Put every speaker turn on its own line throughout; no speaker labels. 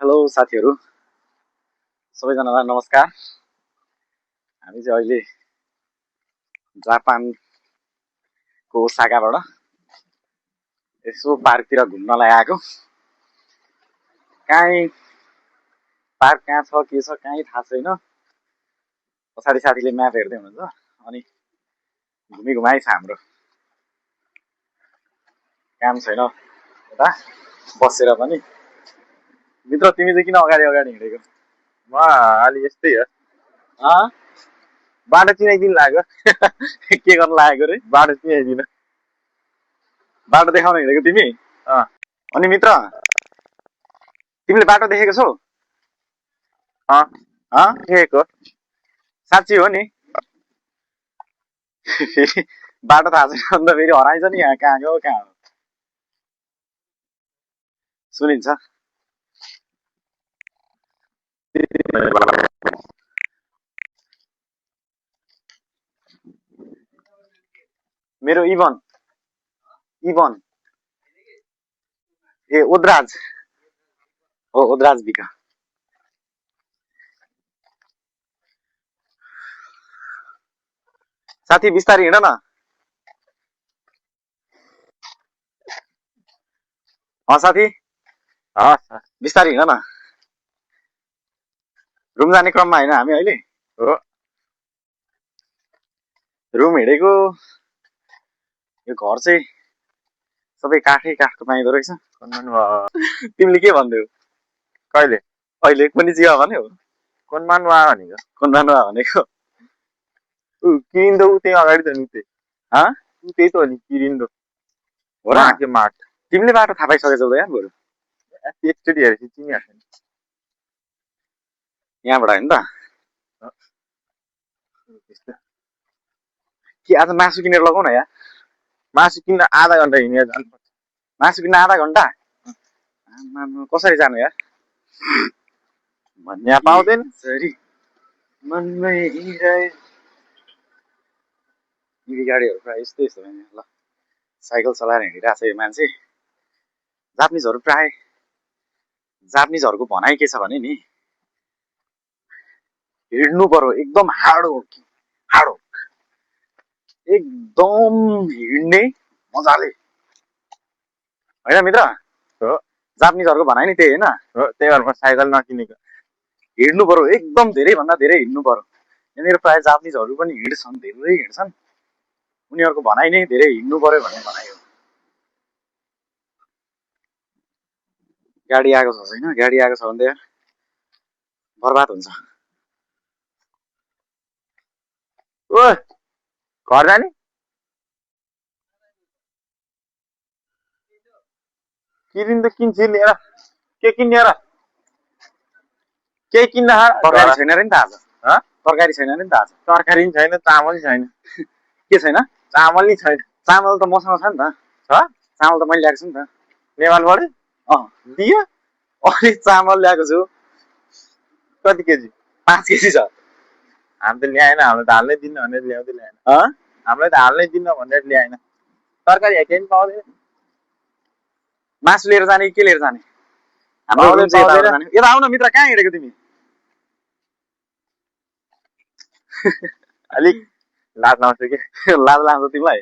Hello साथीहरू सबैजनालाई नमस्कार। हामी चाहिँ अहिले जापानको ओसाकाबाट यसो पार्कतिर घुम्नलाई आएको। कहीँ पार्क कहाँ छ के छ कहीँ थाहा छैन। पछाडि साथीले म्याप हेर्दै हुनुहुन्छ अनि घुमी घुमाइ छ हाम्रो काम छैन यता बसेर पनि। मित्र तिमी चाहिँ किन अगाडि अगाडि हिँडेको?
म अलि यस्तै हो।
अँ
बाटो चिनाइदिनु लाग्यो।
के गर्न लागेको रे?
बाटो चिनाइदिनु।
बाटो देखाउन हिँडेको तिमी? अनि मित्र तिमीले बाटो देखेको छौ?
देखेको।
साँच्ची हो नि? फेरि बाटो थाहा छैन भने त फेरि हराइन्छ नि। यहाँ कहाँ गयो कहाँ हो सुनिन्छ। मेरो इभन ए ओद्राज हो, ओद्राज बिका। साथी बिस्तारै हिँड न। साथी बिस्तारै हिँड न। रुम जाने क्रममा होइन हामी अहिले। रुम हिँडेको। यो घर चाहिँ सबै काठको पाइँदो रहेछ। तिमीले के भन्थ्यौ
कहिले?
अहिले पनि जिवा भन्यौ?
कोन मान्नु आ भनेको?
कोन मान्नु आ भनेको?
किरिन्दो उतै अगाडि त नि उतै। उतै त हो नि किरिन्दो।
हो र?
के माट।
तिमीले बाटो थाहा पाइसकेछौ त यार बरु।
एकचोटि हेरेपछि चिनिहाल्छ नि।
यहाँबाट होइन त? कि आज मासु किनेर लगाउ न यार।
मासु किन्न आधा घन्टा हिँडेर जानुपर्छ।
मासु किन्न आधा घन्टा? कसरी जानु यार?
यहाँ पाउँदैन।
मनमै गाडीहरू प्रायः यस्तो यस्तो ल साइकल चलाएर हिँडिरहेको छ यो मान्छे। जापानिजहरूको भनाइ के छ भने नि, हिँड्नु पर्यो एकदम हार्ड वर्क एकदम हिँड्ने मजाले होइन मित्र? जापानिजहरूको भनाइ नि त्यही होइन?
त्यही भएर म साइकल नकिनेको।
हिँड्नु पर्यो एकदम धेरै भन्दा धेरै हिँड्नु पर्यो। यहाँनिर प्रायः जापानिजहरू पनि हिँड्छन्, धेरै हिँड्छन्। उनीहरूको भनाइ नै धेरै हिँड्नु पर्यो भन्ने भनाइ हो। गाडी आएको छ छैन? गाडी आएको छ भने त यार बर्बाद हुन्छ।
घर जाने किरिन्दो किन्छु लिएर। के किन्ने र? केही किन्न
तरकारी छैन रे नि त आज। तरकारी छैन रे नि त आज।
तरकारी पनि छैन, चामल छैन।
के छैन?
चामल नि छैन।
चामल त मसँग छ नि त। चामल त मैले ल्याएको छु नि त
नेपालबाट। दियो?
अनि चामल ल्याएको छु।
कति केजी?
5 केजी छ।
हामी त ल्याएन, हाम्रो त हाल्नै दिन्न भनेर ल्याउँदै ल्याएन। हामीलाई त हाल्नै दिन्न भनेर ल्याएन। तरकारी केही पनि पाउँदैन।
मासु लिएर जाने के लिएर जाने? यता आउ न मित्र, कहाँ हिँडेको तिमी?
अलिक लाज लाग्छ कि?
लाज लाग्छ तिमीलाई?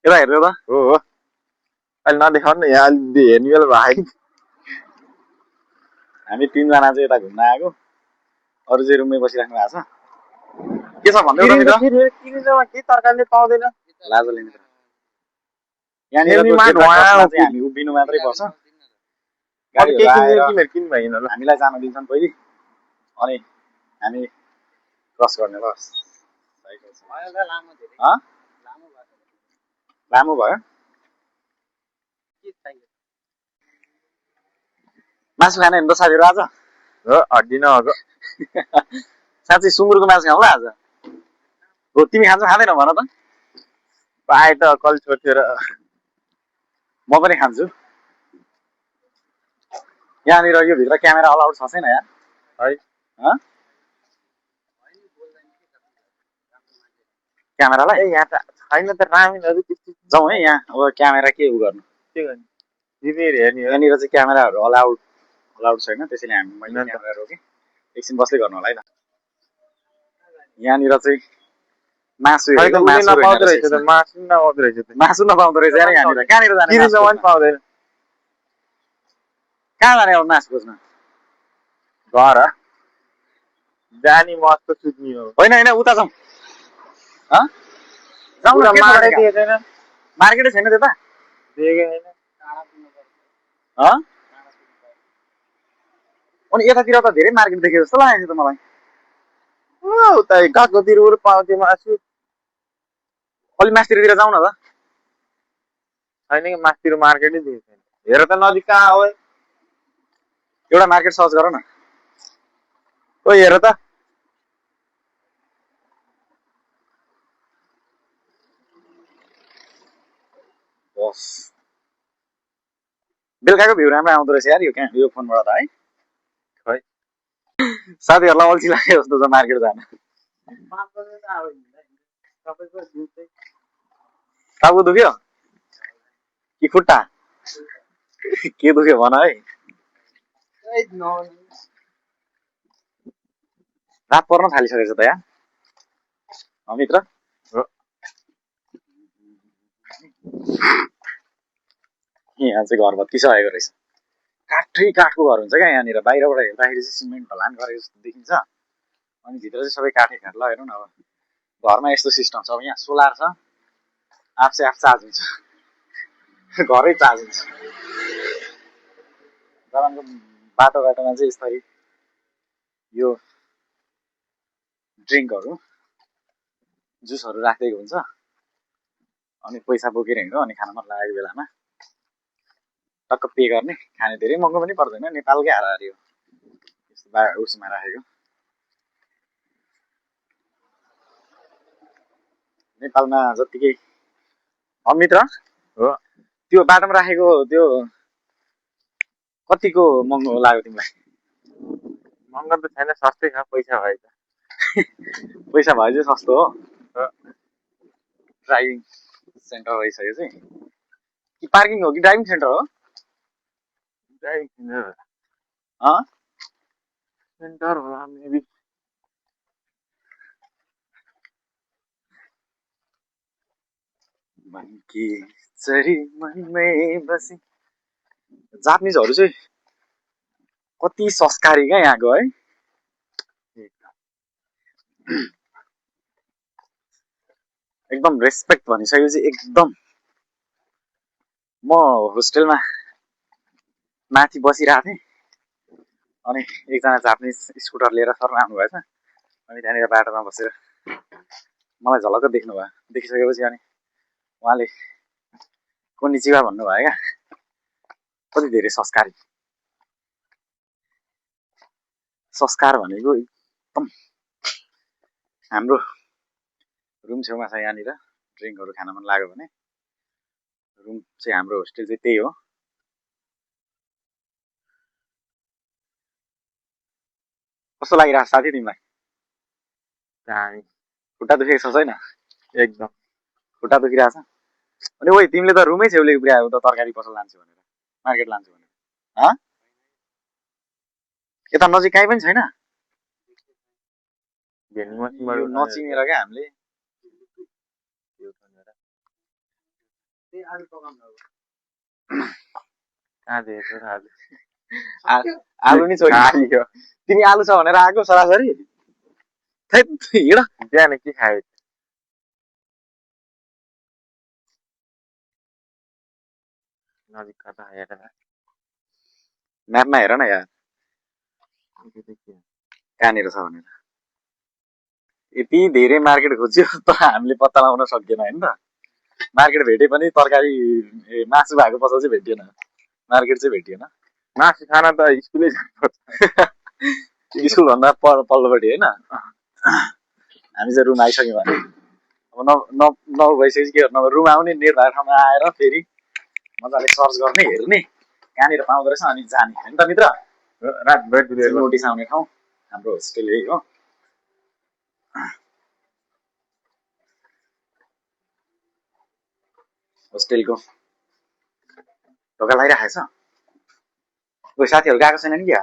यता हेर्नु त।
हो अहिले नदेखाउनु न, यहाँ अलि हेर्ने बेला भयो।
हामी 3 जना चाहिँ यता घुम्न आएको, अरू चाहिँ रुममै बसिराख्नु भएको छ। के छ भन्दै हो मित्र?
किरिन्दोमा के तरकारीले पाउँदैन।
लाजले मित्र यहाँनिर हामी उभिनु मात्रै पर्छ। हामीलाई जान दिन्छन् पहिले अनि हामी क्रस गर्ने बस। लामो भयो। मासु खाने त साथीहरू आज?
हड्डी नभएको।
साँच्चै सुँगुरको मासु खाउँला आज? हो तिमी खान्छौ खाँदैनौ भन त?
पाए त कल छोडेर
म पनि खान्छु। यहाँनिर यो भित्र क्यामेरा अलाउड छ छैन यार? क्यामेरालाई
यहाँ त छैन त रामेनहरु।
जाउँ है यहाँ अब क्यामेरा के उ गर्नु?
के गर्ने? टिभी हेर्ने हो
यहाँनिर चाहिँ क्यामेराहरू अलाउड छैन, त्यसैले मैले
होइन नि त।
क्यामेरा रोकेँ। एकछिन बस्दै गर्नु होला है त। यहाँनिर चाहिँ मासु
खै त
हेरेको,
उसले
मासु रहेन
नपाउँदो रहेछ
रहेछ
त, मासु पनि नपाउँदो रहेछ त,
मासु नपाउँदो रहेछ यार यहाँनिर। कहाँनिर जाने मासु
किरीसम्म
खोज्न?
पनि पाउँदैन।
कहाँ जाने अब मासु खोज्न?
घर जानी मस्त सुत्ने हो।
होइन होइन, उता जाउँ। हँ जाउँ न,
उता
के छ
माटै
भने कहाँ?
दिएको छैन,
मार्केटै छैन त्यता?
दिएको छैन।
हँ अनि यतातिर त धेरै मार्केट देखेँ जस्तो लागेको थियो त मलाई।
उता काकोतिर पाउँथ्यो मासु,
अलि मास्तिरतिर जाउँ न त।
छैन कि मासतिर मार्केटै दिएको छैन। हेर त नजिक कहाँ हो,
एउटा मार्केट सर्च गर न।
ओ हेर त।
बस बेलुकाको भ्यू राम्रो आउँदो रहेछ यार यो फोनबाट त है।
खै
साथीहरूलाई अल्छी लाग्यो जस्तो छ मार्केट जान। टाउको दुख्यो कि खुट्टा के दुख्यो भन है। रात पर्न थालिसकेछ त यार मित्र। यहाँ चाहिँ घर भत्किसकेको रहेछ। काठै काठको घर हुन्छ क्या यहाँनिर। बाहिरबाट हेर्दाखेरि चाहिँ सिमेन्ट ढलान गरेको जस्तो देखिन्छ, अनि भित्र चाहिँ सबै काठै काठ। ल हेरौँ न अब घरमा यस्तो सिस्टम छ। अब यहाँ सोलर छ, आफसे आफ चार्ज हुन्छ, घरै चार्ज हुन्छ। जमानको बाटोमा चाहिँ यसरी यो ड्रिङ्कहरू जुसहरू राखिदिएको हुन्छ, अनि पैसा बोकेर हिँड्यो, अनि खान मन लागेको बेलामा टक्क पे गर्ने, खाने। धेरै महँगो पनि पर्दैन, नेपालकै हाराहारी हो यस्तो उसमा राखेको। नेपालमा जत्तिकै मित्र
हो
त्यो बाटोमा राखेको त्यो कतिको महँगो लाग्यो तिमीलाई?
महँगो त छैन, सस्तै छ, पैसा भए त।
पैसा भए चाहिँ सस्तो हो।
हो।
ड्राइभिङ सेन्टर भइसक्यो चाहिँ कि पार्किङ हो कि ड्राइभिङ सेन्टर हो?
ड्राइभिङ सेन्टर
अँ
सेन्टर होला मेबी।
मनकी चरी मनमै बसी। जापानिजहरू चाहिँ कति संस्कारी क्या यहाँको है। एकदम रेस्पेक्ट भनिसकेपछि एकदम। म होस्टेलमा माथि बसिरहेको थिएँ, अनि एकजना जापानिज स्कुटर लिएर सर आउनु भएछ, अनि त्यहाँनिर बाटोमा बसेर मलाई झलक्क देख्नुभयो। देखिसकेपछि अनि उहाँले कोनिचिवा भन्नुभयो क्या। कति धेरै संस्कारी। संस्कार भनेको एकदम। हाम्रो रुम छेउमा छ यहाँनिर, ड्रिङ्कहरू खान मन लाग्यो भने। रुम चाहिँ हाम्रो होस्टेल चाहिँ त्यही हो। कस्तो लागिरहेको छ साथी तिमीलाई?
दामी,
खुट्टा दुखेको छ छैन?
एकदम
खुट्टा दुखिरहेछ। अनि ओइ तिमीले त रुमै छेउले पुर्यायो त तरकारी पसल लान्छु भनेर, मार्केट लान्छु भनेर। हँ यता नजिक काहीँ पनि छैन? यो नचिनेर क्या हामीले। आलु नि छोड्यो। तिमी आलु छ भनेर आएको सरासरी। हिँड
बिहान के खायो? नजिक कता हेर
म्यापमा हेर न यार कहाँनिर छ भनेर। यति धेरै मार्केट खोज्यो तर हामीले पत्ता लगाउन सकिएन होइन त। मार्केट भेटे पनि तरकारी मासु भएको पसल चाहिँ भेटिएन, मार्केट चाहिँ भेटिएन।
मासु खान त स्कुलै जानुपर्छ।
स्कुल भन्दा पल्लोपट्टि होइन। हामी चाहिँ रुम आइसक्यौँ भने अब न भइसकेपछि के गर्नु, रुम आउने नेट भएको ठाउँमा आएर फेरि मजाले सर्च गर्ने, हेर्ने कहाँनिर पाउँदो रहेछ, अनि जाने होइन त मित्र।
रातभर
नोटिस आउने ठाउँ हाम्रो होस्टेल यही हो। होस्टेलको ढोका लगाइराखेको छ कोही साथीहरू गएको छैन नि क्या